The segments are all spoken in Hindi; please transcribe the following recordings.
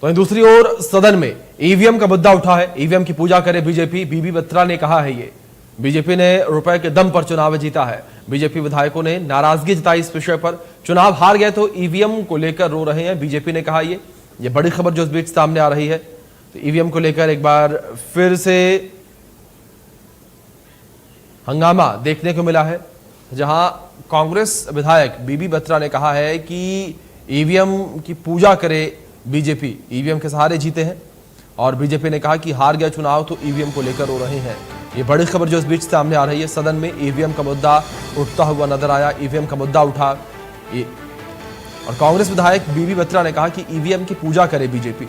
तो दूसरी ओर सदन में ईवीएम का मुद्दा उठा है। ईवीएम की पूजा करे बीजेपी, बीबी बत्रा ने कहा है ये बीजेपी ने रुपए के दम पर चुनाव जीता है। बीजेपी विधायकों ने नाराजगी जताई इस विषय पर। चुनाव हार गए तो ईवीएम को लेकर रो रहे हैं, बीजेपी ने कहा ये बड़ी खबर जो इस बीच सामने आ रही है। तो ईवीएम को लेकर एक बार फिर से हंगामा देखने को मिला है, जहां कांग्रेस विधायक बीबी बत्रा ने कहा है कि ईवीएम की पूजा करे बीजेपी, ईवीएम के सहारे जीते हैं। और बीजेपी ने कहा कि हार गया चुनाव तो ईवीएम को लेकर रो रहे हैं। ये बड़ी खबर जो इस बीच सामने आ रही है। सदन में ईवीएम का मुद्दा उठता हुआ नजर आया, ईवीएम का मुद्दा उठा और कांग्रेस विधायक बीबी बत्रा ने कहा कि ईवीएम की पूजा करे बीजेपी,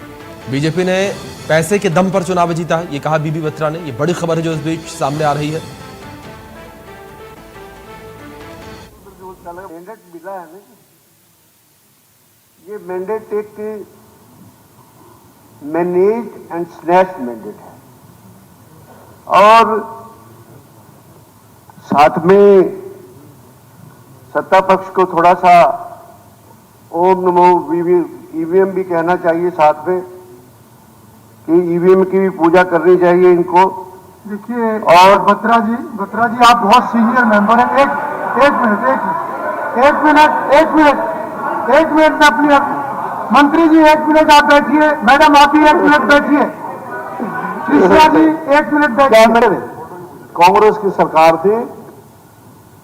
बीजेपी ने पैसे के दम पर चुनाव जीता है, ये कहा बीबी बत्रा ने। ये बड़ी खबर है जो इस बीच सामने आ रही है। ये मैंडेट एक मैनेज एंड स्लैश मैंडेट है और साथ में सत्ता पक्ष को थोड़ा सा ओम नमो ईवीएम भी कहना चाहिए साथ में कि ईवीएम की भी पूजा करनी चाहिए इनको। देखिए और बत्रा जी आप बहुत सीनियर मेंबर हैं। एक मिनट में अपनी मंत्री जी 1 मिनट आप बैठिए, मैडम आप भी 1 मिनट बैठिए, कृष्णा जी 1 मिनट बैठिए। कांग्रेस की सरकार थी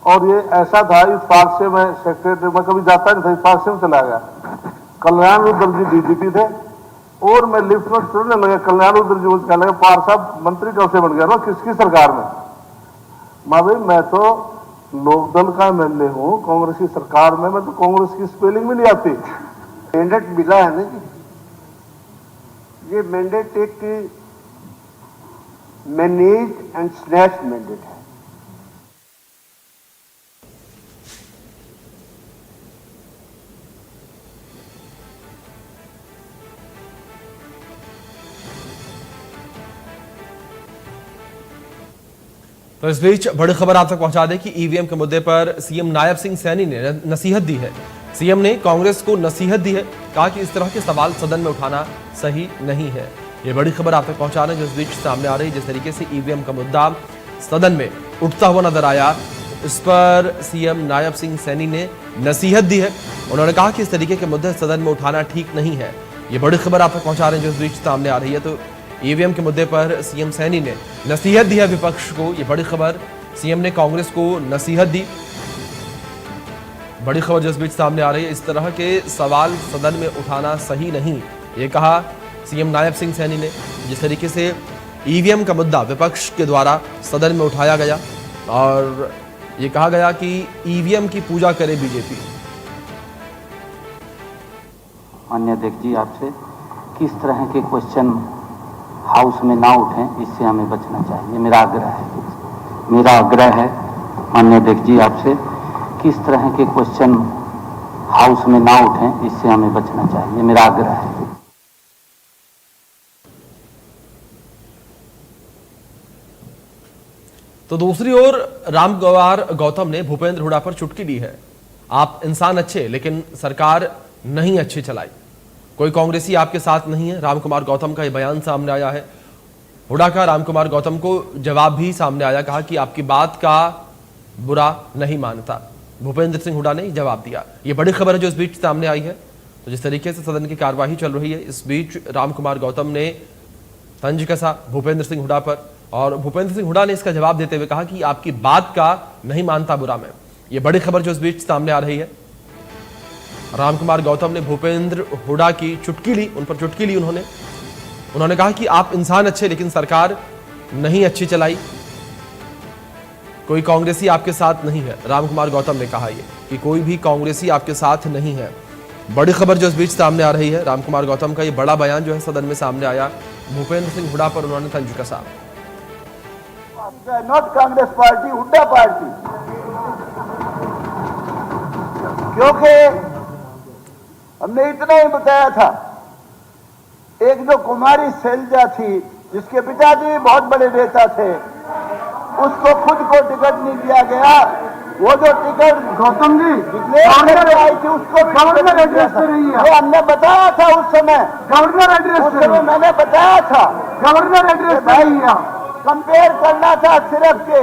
और ये ऐसा था, इस पार्क से मैं सेक्रेटरी में कभी जाता नहीं था, इस पार्क से में चला गया। कल्याण रुद्र जी डीजीपी थे और मैं लिफ्ट में चढ़ने लगा, कल्याण रुद्र जी मुझे कहने लगे पार साहब मंत्री कब से बन गया ना, किसकी सरकार में? भाई मैं तो लोकदल का एमएलए हूं, कांग्रेस की सरकार में मैं तो कांग्रेस की स्पेलिंग भी नहीं आती। मैंडेट मिला है ना जी, ये मैंडेट एक मैनेज एंड स्लैश मैंडेट है। तो इस बीच बड़ी खबर आप तक पहुंचा दें कि ईवीएम के मुद्दे पर सीएम नायब सिंह सैनी ने नसीहत दी है। सीएम ने कांग्रेस को नसीहत दी है, कहा कि इस तरह के सवाल सदन में उठाना सही नहीं है। ये बड़ी खबर आप तक पहुंचा रहे हैं जो इस बीच सामने आ रही है। जिस तरीके से ईवीएम का मुद्दा सदन में उठता हुआ नजर आया, इस पर सीएम नायब सिंह सैनी ने नसीहत दी है। उन्होंने कहा कि इस तरीके के मुद्दे सदन में उठाना ठीक नहीं है। ये बड़ी खबर आप तक पहुंचा रहे हैं जो इस बीच सामने आ रही है। तो ईवीएम के मुद्दे पर सीएम सैनी ने नसीहत दी है विपक्ष को। ये बड़ी खबर, सीएम ने कांग्रेस को नसीहत दी। बड़ी खबर जो इस बीच सामने आ रही है, इस तरह के सवाल सदन में उठाना सही नहीं, ये कहा सीएम नायब सिंह सैनी ने। जिस तरीके से ईवीएम का मुद्दा विपक्ष के द्वारा सदन में उठाया गया और ये कहा गया कि ईवीएम की पूजा करे बीजेपी। माननीय अध्यक्ष जी, आपसे किस तरह के क्वेश्चन हाउस में ना उठें, इससे हमें बचना चाहिए, मेरा आग्रह है। माननीय अध्यक्ष जी, आपसे किस तरह के क्वेश्चन हाउस में ना उठें, इससे हमें बचना चाहिए, मेरा आग्रह है। तो दूसरी ओर रामकुमार गौतम ने भूपेंद्र हुड्डा पर चुटकी दी है। आप इंसान अच्छे लेकिन सरकार नहीं अच्छी चलाई, कोई कांग्रेसी आपके साथ नहीं है। रामकुमार गौतम का यह बयान सामने आया है। हुड्डा का रामकुमार गौतम को जवाब भी सामने आया, कहा कि आपकी बात का बुरा नहीं मानता। भूपेंद्र सिंह हुड्डा ने जवाब दिया। यह बड़ी खबर है जो इस बीच सामने आई है। तो जिस तरीके से सदन की कार्यवाही चल रही है, इस बीच रामकुमार गौतम ने तंज कसा भूपेंद्र सिंह हुड्डा पर और भूपेंद्र सिंह हुड्डा ने इसका जवाब देते हुए कहा कि आपकी बात का नहीं मानता बुरा मैं। यह बड़ी खबर जो इस बीच सामने आ रही है। रामकुमार गौतम ने भूपेंद्र हुड्डा की चुटकी ली, उन पर चुटकी ली। उन्होंने कहा कि आप इंसान अच्छे लेकिन सरकार नहीं अच्छी चलाई, कोई कांग्रेसी आपके साथ नहीं है। रामकुमार गौतम ने कहा कि कोई भी कांग्रेसी आपके साथ नहीं है। बड़ी खबर जो इस बीच सामने आ रही है। रामकुमार गौतम का ये बड़ा बयान जो है सदन में सामने आया। भूपेंद्र सिंह हुड्डा पर उन्होंने तंज कसा। Not Congress party, Hooda party, क्योंकि हमने इतना ही बताया था। एक जो कुमारी शैलजा थी जिसके पिताजी बहुत बड़े नेता थे, उसको खुद को टिकट नहीं दिया गया वो जो टिकट गौतम जी गवर्नर आई थी उसको गवर्नर एड्रेस पे रही है, वो हमने बताया था उस समय, गवर्नर एड्रेस उस पे समय मैंने बताया था गवर्नर एड्रेस पे रही है। कंपेयर करना था, सिर्फ के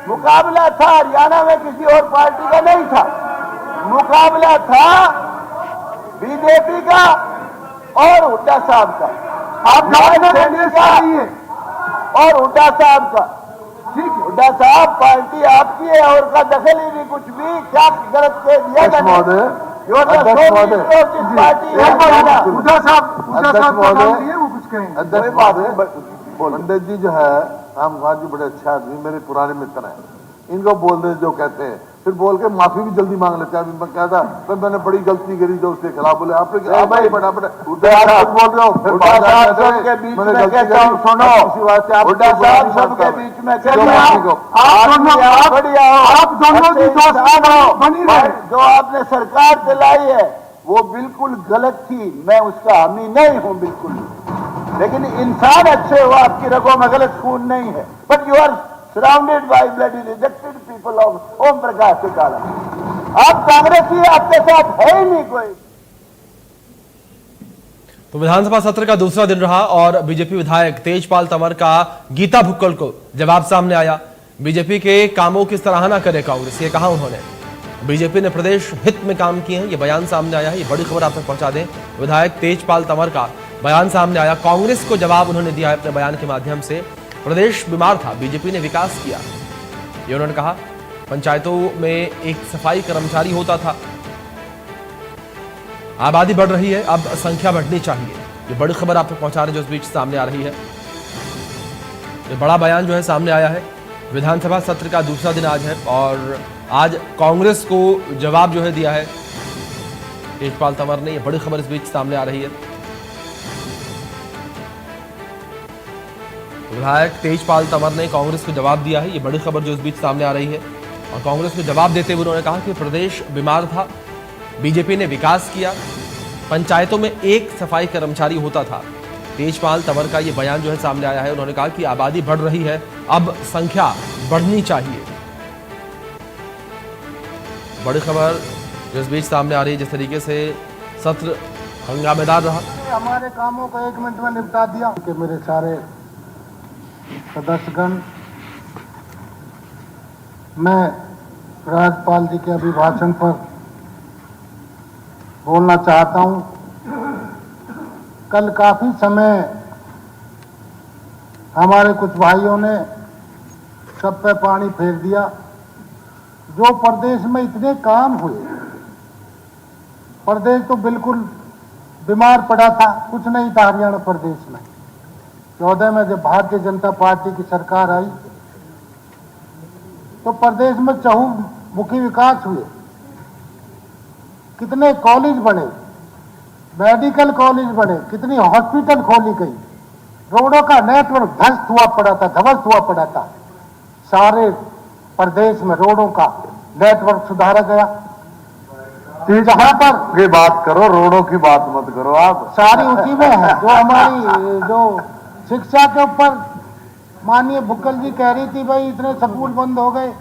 मुकाबला था हरियाणा में किसी और पार्टी का नहीं था, मुकाबला था बीजेपी का और हुड्डा साहब का। आप गवर्नर एड्रेस पे रही है, और हुड्डा साहब का। ठीक है। हुड्डा साहब पार्टी आपकी है और का दखल ही नहीं कुछ भी, क्या गलत कह दिया मैंने? पार्टी हुड्डा साहब का नाम लिए, वो कुछ कहेंगे। अध्यक्ष महोदय, पंडित जी जो है राम कुमार जी बड़े अच्छे आदमी, मेरे पुराने मित्र हैं, इनको बोल दे जो कहते हैं, फिर बोल के माफी भी जल्दी मांग लेते हैं। मैं कहता तो मैंने बड़ी गलती करी जो उसके खिलाफ बोले, आपने बोल रहे हो फिर के बीच में कहता हूं, सुनो, हुड्डा साहब सबके बीच में आप दोनों की दोस्ती बनी रहे। जो आपने सरकार चलाई है वो बिल्कुल गलत थी, मैं उसका हामी नहीं हूं बिल्कुल, लेकिन इंसान अच्छे हो, आपकी रगों में गलत खून नहीं है, but you are surrounded by bloody rejected people of Om Prakash Chautala. आप कांग्रेसी, आपके साथ है ही नहीं कोई। तो विधानसभा सत्र का दूसरा दिन रहा और बीजेपी विधायक तेजपाल तंवर का गीता भुक्कल को जवाब सामने आया। बीजेपी के कामों की सराहना करे कांग्रेस, ये कहा उन्होंने। बीजेपी ने प्रदेश हित में काम किए हैं, ये बयान सामने आया है। ये बड़ी खबर आप तक पहुंचा दें, विधायक तेजपाल तंवर का बयान सामने आया। कांग्रेस को जवाब उन्होंने दिया है अपने बयान के माध्यम से। प्रदेश बीमार था, बीजेपी ने विकास किया, ये उन्होंने कहा। पंचायतों में एक सफाई कर्मचारी होता था, आबादी बढ़ रही है, अब संख्या बढ़नी चाहिए। ये बड़ी खबर आप तक पहुंचा रहे जो इस बीच सामने आ रही है। ये बड़ा बयान जो है सामने आया है। विधानसभा सत्र का दूसरा दिन आज है और आज कांग्रेस को जवाब जो है दिया है तेजपाल तंवर ने। ये बड़ी खबर इस बीच सामने आ रही है। विधायक तेजपाल तंवर ने कांग्रेस को जवाब दिया है, ये बड़ी खबर जो इस बीच सामने आ रही है। और कांग्रेस को जवाब देते हुए उन्होंने कहा कि प्रदेश बीमार था, बीजेपी ने विकास किया, पंचायतों में एक सफाई कर्मचारी होता था। तेजपाल तंवर का ये बयान जो है सामने आया है। उन्होंने कहा कि आबादी बढ़ रही है, अब संख्या बढ़नी चाहिए। बड़ी खबर जो इस बीच सामने आ रही है, जिस तरीके से सत्र हंगामेदार रहा। हमारे कामों को 1 मिनट में निपटा दिया कि मेरे सारे सदस्यगण, मैं राज्यपाल जी के अभिभाषण पर बोलना चाहता हूं। कल काफी समय हमारे कुछ भाइयों ने सब पे पानी फेर दिया। जो प्रदेश में इतने काम हुए, प्रदेश तो बिल्कुल बीमार पड़ा था, कुछ नहीं था हरियाणा प्रदेश में। 14 में जब भारतीय जनता पार्टी की सरकार आई तो प्रदेश में चहुमुखी विकास हुए। कितने कॉलेज बने, मेडिकल कॉलेज बने, कितनी हॉस्पिटल खोली गई, रोडों का नेटवर्क ध्वस्त हुआ पड़ा था। सारे प्रदेश में रोडों का नेटवर्क सुधारा गया। जहां पर ये बात करो, रोडों की बात मत करो आप। सारी उसी में है। जो हमारी जो शिक्षा के ऊपर माननीय भुक्कल जी कह रही थी भाई इतने स्कूल बंद हो गए,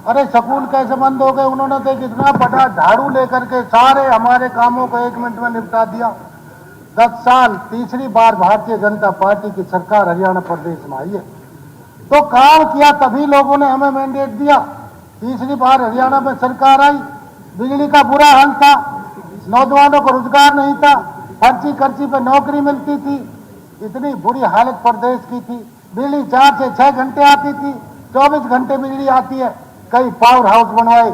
अरे स्कूल कैसे बंद हो गए? उन्होंने तो इतना बड़ा झाड़ू लेकर के सारे हमारे कामों को 1 मिनट में निपटा दिया। 10 साल तीसरी बार भारतीय जनता पार्टी की सरकार हरियाणा प्रदेश में आई है, तो काम किया तभी लोगों ने हमें मैंडेट दिया। तीसरी बार हरियाणा में सरकार आई, बिजली का बुरा हाल था, नौजवानों को रोजगार नहीं था, पर्ची कर्ची पे नौकरी मिलती थी, इतनी बुरी हालत प्रदेश की थी। बिजली 4 से 6 घंटे आती थी, 24 घंटे बिजली आती है। कई पावर हाउस बनवाए,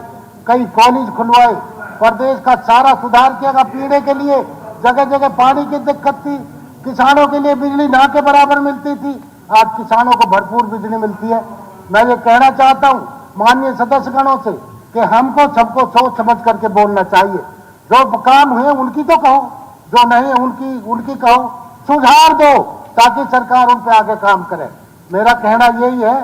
कई कॉलेज खुलवाए, प्रदेश का सारा सुधार किया। पीने के लिए जगह जगह पानी की दिक्कत थी, किसानों के लिए बिजली ना के बराबर मिलती थी, आज किसानों को भरपूर बिजली मिलती है। मैं ये कहना चाहता हूँ माननीय सदस्यगणों से कि हमको सबको सोच समझ करके बोलना चाहिए। जो काम हुए उनकी तो कहो, जो नहीं उनकी कहो, सुधार दो ताकि सरकार उन पे आगे काम करे। मेरा कहना यही है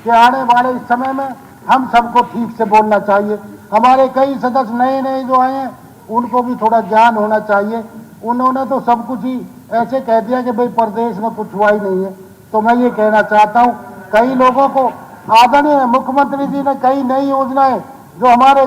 कि आने वाले इस समय में हम सबको ठीक से बोलना चाहिए। हमारे कई सदस्य नए जो आए हैं उनको भी थोड़ा ज्ञान होना चाहिए। उन्होंने तो सब कुछ ही ऐसे कह दिया कि भाई प्रदेश में कुछ हुआ ही नहीं है। तो मैं ये कहना चाहता हूँ, कई लोगों को आदरणीय मुख्यमंत्री जी ने कई नई योजनाएं जो हमारे